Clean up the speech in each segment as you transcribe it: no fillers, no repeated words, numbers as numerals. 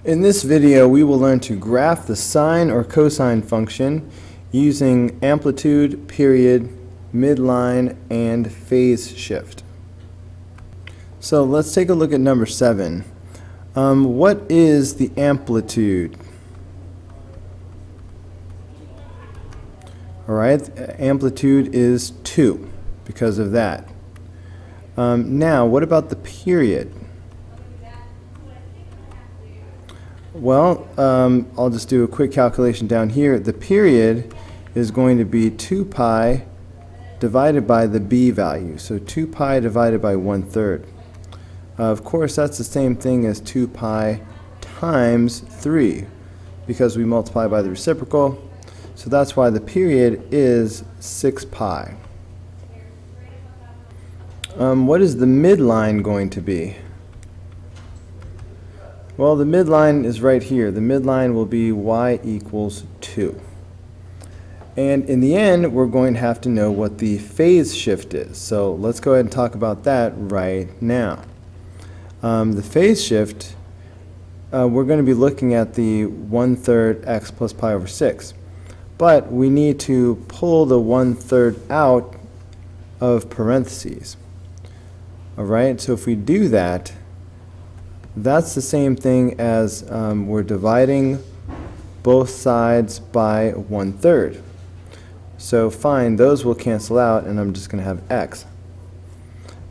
In this video, we will learn to graph the sine or cosine function using amplitude, period, midline, and phase shift. So let's take a look at number 7. What is the amplitude? Alright, amplitude is 2 because of that. Now, what about the period? Well, I'll just do a quick calculation down here. The period is going to be 2 pi divided by the b value. So 2 pi divided by 1/3. Of course, that's the same thing as 2 pi times 3 because we multiply by the reciprocal. So that's why the period is 6 pi. What is the midline going to be? Well, the midline is right here. The midline will be y equals 2. And in the end, we're going to have to know what the phase shift is. So let's go ahead and talk about that right now. The phase shift, we're going to be looking at the 1/3 x plus pi over 6. But we need to pull the 1/3 out of parentheses. Alright, so if we do that, that's the same thing as we're dividing both sides by 1/3. So fine, those will cancel out and I'm just going to have x.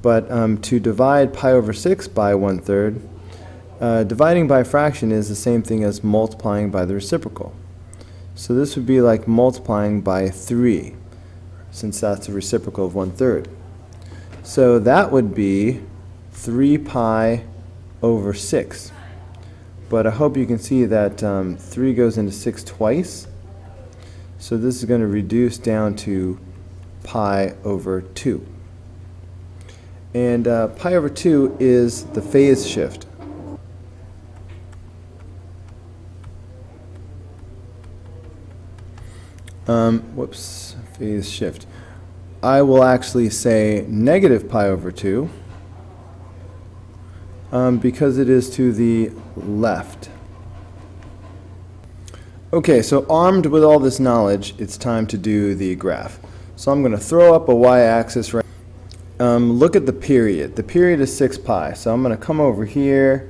But to divide pi over 6 by 1/3, dividing by a fraction is the same thing as multiplying by the reciprocal. So this would be like multiplying by 3, since that's the reciprocal of 1/3. So that would be 3 pi over 6. But I hope you can see that 3 goes into 6 twice. So this is going to reduce down to pi over 2. And pi over 2 is the phase shift. Phase shift. I will actually say negative pi over 2 because it is to the left. Okay, so armed with all this knowledge, it's time to do the graph. So I'm going to throw up a y-axis right. Look at the period. The period is 6 pi. So I'm going to come over here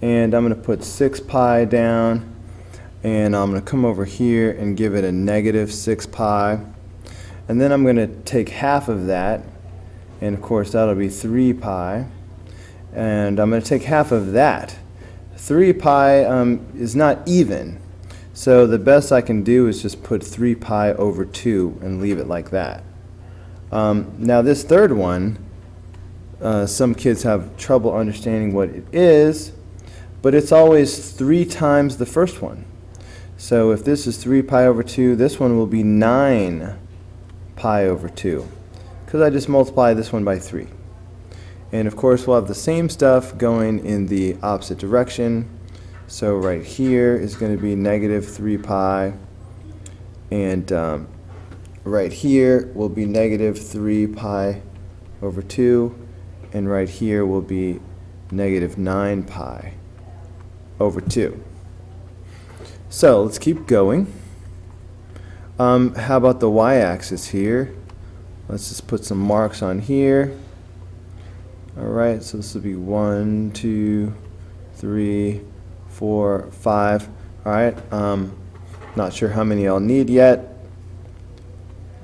and I'm going to put 6 pi down. And I'm going to come over here and give it a negative 6 pi. And then I'm going to take half of that. And of course that'll be 3 pi. And I'm going to take half of that. 3 pi is not even. So the best I can do is just put 3 pi over 2 and leave it like that. Now this third one, some kids have trouble understanding what it is, but it's always 3 times the first one. So if this is 3 pi over 2, this one will be 9 pi over 2, because I just multiply this one by 3. And of course we'll have the same stuff going in the opposite direction. So right here is going to be negative 3 pi, and right here will be negative 3 pi over 2, and right here will be negative 9 pi over 2. So let's keep going. How about the y-axis here? Let's just put some marks on here. Alright, so this will be 1, 2, 3, 4, 5. Alright, not sure how many I'll need yet,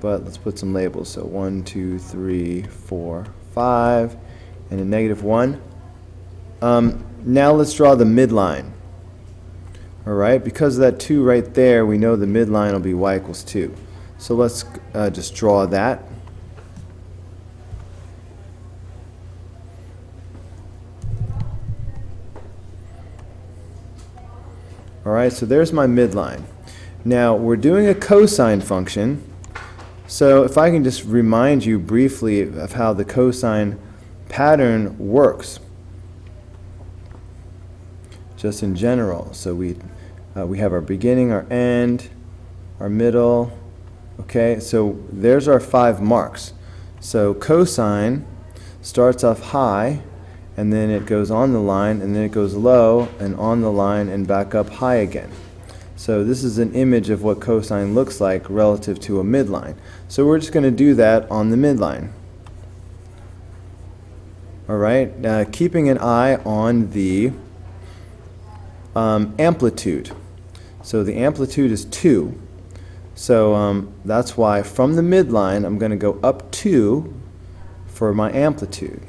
but let's put some labels. So 1, 2, 3, 4, 5, and a negative 1. Now let's draw the midline. Alright, because of that 2 right there, we know the midline will be y equals 2. So let's just draw that. Alright, so there's my midline. Now we're doing a cosine function, so if I can just remind you briefly of how the cosine pattern works, just in general. So we have our beginning, our end, our middle. Okay, so there's our 5 marks. So cosine starts off high and then it goes on the line, and then it goes low and on the line and back up high again. So this is an image of what cosine looks like relative to a midline. So we're just going to do that on the midline. All right, keeping an eye on the amplitude. So the amplitude is 2. So that's why from the midline I'm going to go up 2 for my amplitude.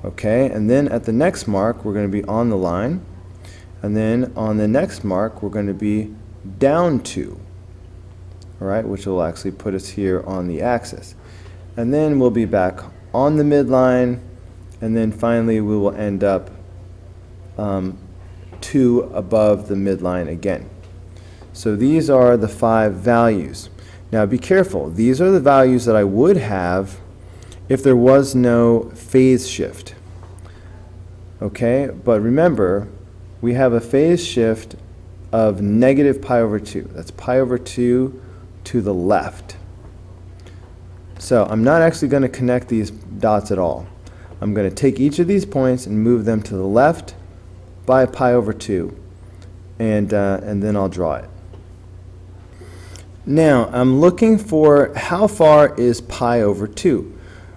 Okay, and then at the next mark we're going to be on the line, and then on the next mark we're going to be down 2. All right, which will actually put us here on the axis. And then we'll be back on the midline, and then finally we will end up 2 above the midline again. So these are the 5 values. Now be careful, these are the values that I would have if there was no phase shift. Okay, but remember, we have a phase shift of negative pi over 2. That's pi over 2 to the left. So I'm not actually going to connect these dots at all. I'm going to take each of these points and move them to the left by pi over 2, and then I'll draw it. Now I'm looking for how far is pi over 2.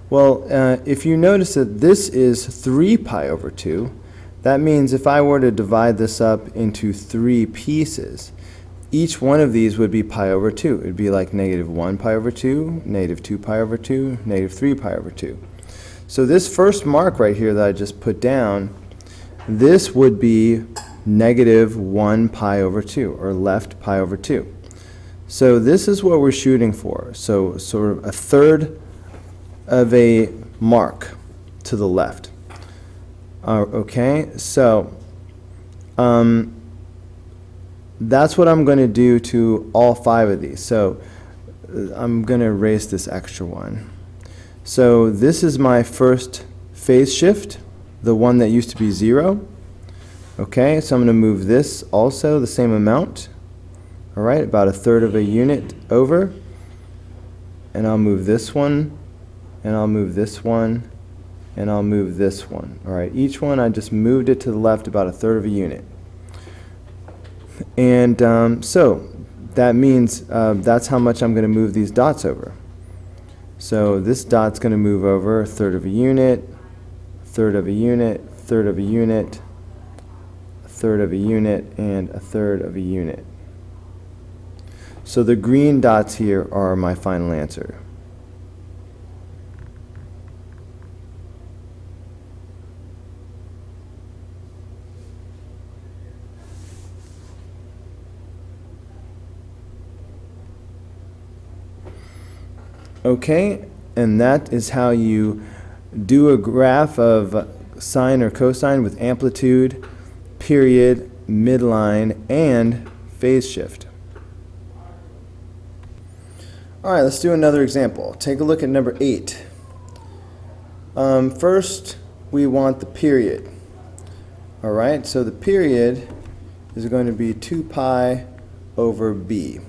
Well, if you notice that this is 3 pi over 2, that means if I were to divide this up into 3 pieces, each one of these would be pi over 2. It would be like negative 1 pi over 2, negative 2 pi over 2, negative 3 pi over 2. So this first mark right here that I just put down, this would be negative 1 pi over 2, or left pi over 2. So this is what we're shooting for. So sort of a third of a mark to the left. Okay, so that's what I'm going to do to all 5 of these. So I'm going to erase this extra one. So this is my first phase shift, the one that used to be 0. Okay, so I'm going to move this also the same amount. All right, about a third of a unit over. And I'll move this one, and I'll move this one, and I'll move this one. All right, each one I just moved it to the left about a third of a unit. And so that means that's how much I'm going to move these dots over. So this dot's going to move over a third of a unit, third of a unit, third of a unit, a third of a unit, and a third of a unit. So the green dots here are my final answer. Okay, and that is how you do a graph of sine or cosine with amplitude, period, midline, and phase shift. All right, let's do another example. Take a look at number 8. First, we want the period. All right, so the period is going to be 2 pi over b.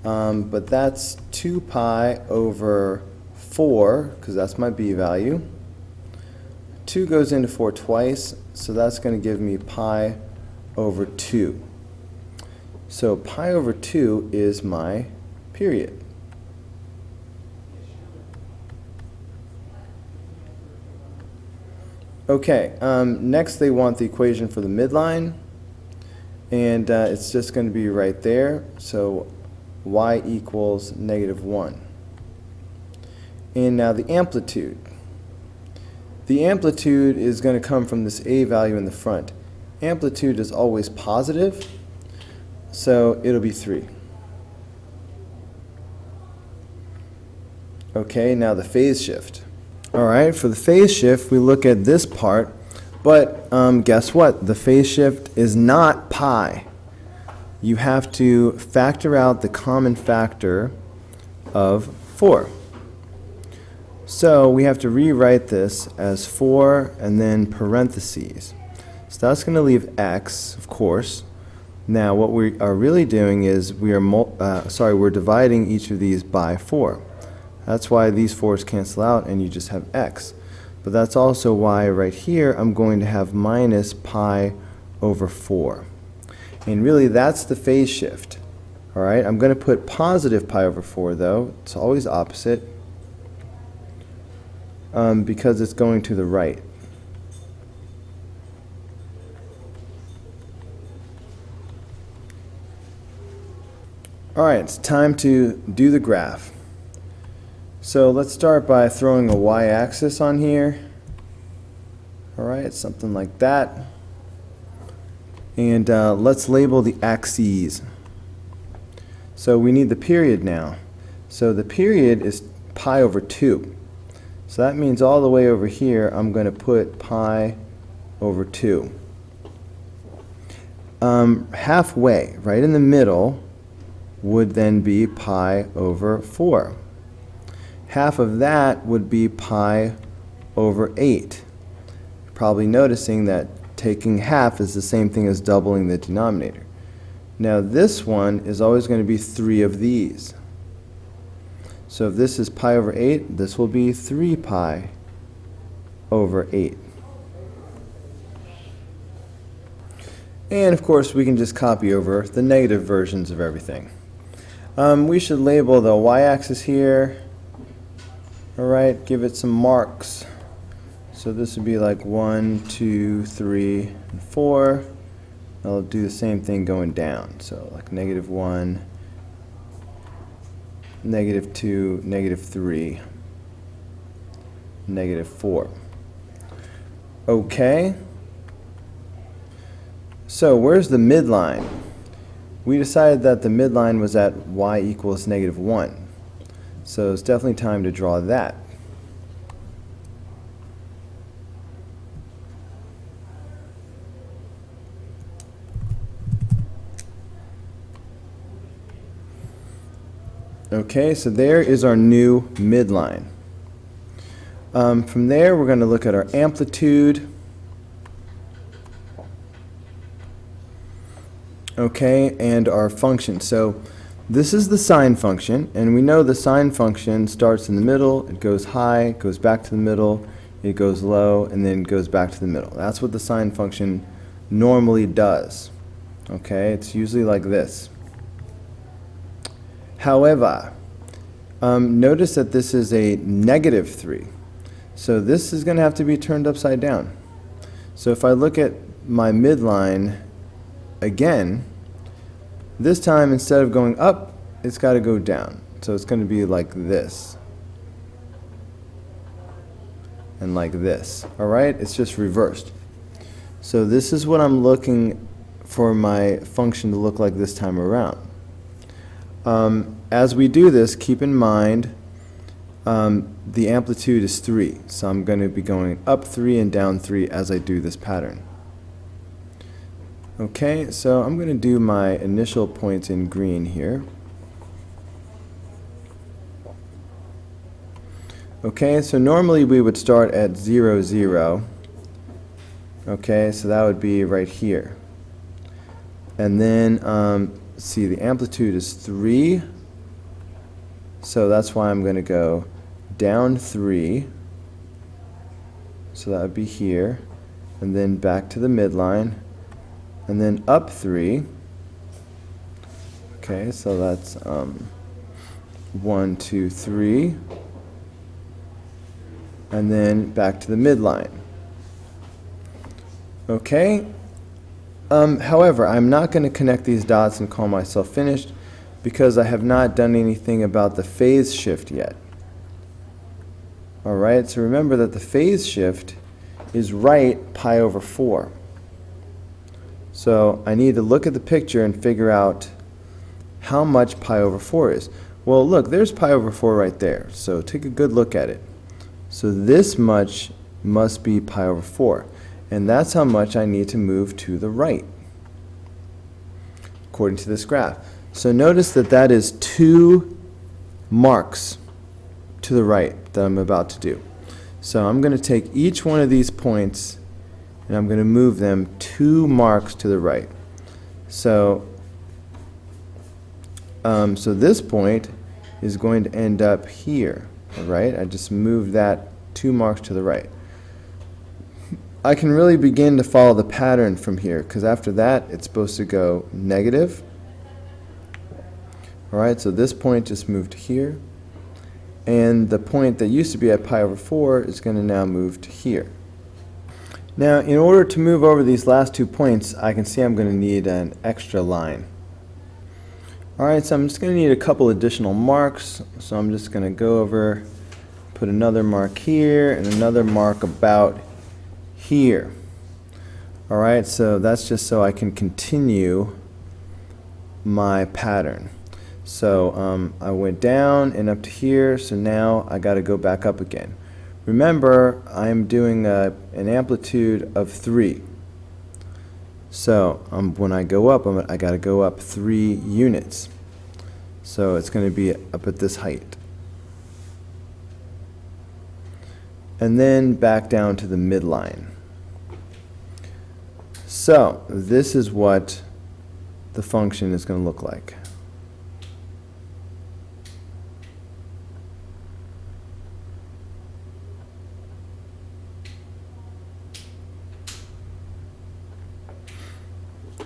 But that's 2 pi over 4, because that's my b value. 2 goes into 4 twice, so that's going to give me pi over 2. So pi over 2 is my period. Okay, next they want the equation for the midline, and it's just going to be right there. So y equals negative 1. And now the amplitude. The amplitude is going to come from this a value in the front. Amplitude is always positive, so it'll be 3. Okay, now the phase shift. All right, for the phase shift, we look at this part, but guess what? The phase shift is not pi. You have to factor out the common factor of 4. So we have to rewrite this as 4 and then parentheses. So that's going to leave x, of course. Now what we are really doing is we're dividing each of these by 4. That's why these 4's cancel out and you just have x. But that's also why right here I'm going to have minus pi over 4. And really that's the phase shift. All right, I'm going to put positive pi over 4 though. It's always opposite because it's going to the right. All right, it's time to do the graph. So let's start by throwing a y-axis on here. All right, something like that. And let's label the axes. So we need the period now. So the period is pi over 2. So that means all the way over here, I'm going to put pi over 2. Halfway, right in the middle, would then be pi over 4. Half of that would be pi over 8. Probably noticing that taking half is the same thing as doubling the denominator. Now this one is always going to be 3 of these. So if this is pi over 8, this will be 3 pi over 8. And of course we can just copy over the negative versions of everything. We should label the y-axis here. All right, give it some marks. So this would be like 1, 2, 3, and 4. I'll do the same thing going down. So like -1, -2, -3, -4. Okay. So where's the midline? We decided that the midline was at y equals -1. So it's definitely time to draw that. Okay, so there is our new midline. From there, we're going to look at our amplitude. Okay, and our function. So this is the sine function, and we know the sine function starts in the middle, it goes high, goes back to the middle, it goes low, and then goes back to the middle. That's what the sine function normally does. Okay, it's usually like this. However, notice that this is a -3. So this is going to have to be turned upside down. So if I look at my midline again, this time instead of going up, it's got to go down. So it's going to be like this. And like this. All right? It's just reversed. So this is what I'm looking for my function to look like this time around. As we do this, keep in mind the amplitude is 3. So I'm going to be going up 3 and down 3 as I do this pattern. Okay, so I'm going to do my initial points in green here. Okay, so normally we would start at 0, 0. Okay, so that would be right here. And then, see, the amplitude is 3. So that's why I'm going to go down 3. So that would be here. And then back to the midline. And then up 3. Okay, so that's 1, 2, 3. And then back to the midline. Okay. However, I'm not going to connect these dots and call myself finished because I have not done anything about the phase shift yet. All right, so remember that the phase shift is right pi over 4. So I need to look at the picture and figure out how much pi over 4 is. Well, look, there's pi over 4 right there. So take a good look at it. So this much must be pi over 4. And that's how much I need to move to the right, according to this graph. So notice that that is 2 marks to the right that I'm about to do. So I'm going to take each one of these points and I'm going to move them 2 marks to the right. So, so this point is going to end up here, all right? I just moved that 2 marks to the right. I can really begin to follow the pattern from here, because after that it's supposed to go negative. Alright, so this point just moved here, and the point that used to be at pi over 4 is going to now move to here. Now, in order to move over these last 2 points, I can see I'm going to need an extra line. Alright, so I'm just going to need a couple additional marks, so I'm just going to go over, put another mark here, and another mark about here. Alright, so that's just so I can continue my pattern. So I went down and up to here, so now I got to go back up again. Remember, I'm doing an amplitude of 3. So when I go up, I got to go up 3 units. So it's going to be up at this height. And then back down to the midline. So this is what the function is going to look like.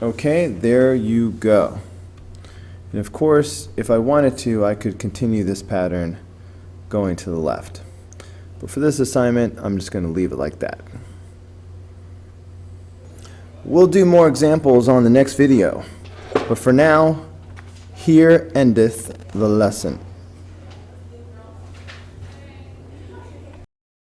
Okay, there you go. And of course, if I wanted to, I could continue this pattern going to the left. But for this assignment, I'm just going to leave it like that. We'll do more examples on the next video. But for now, here endeth the lesson.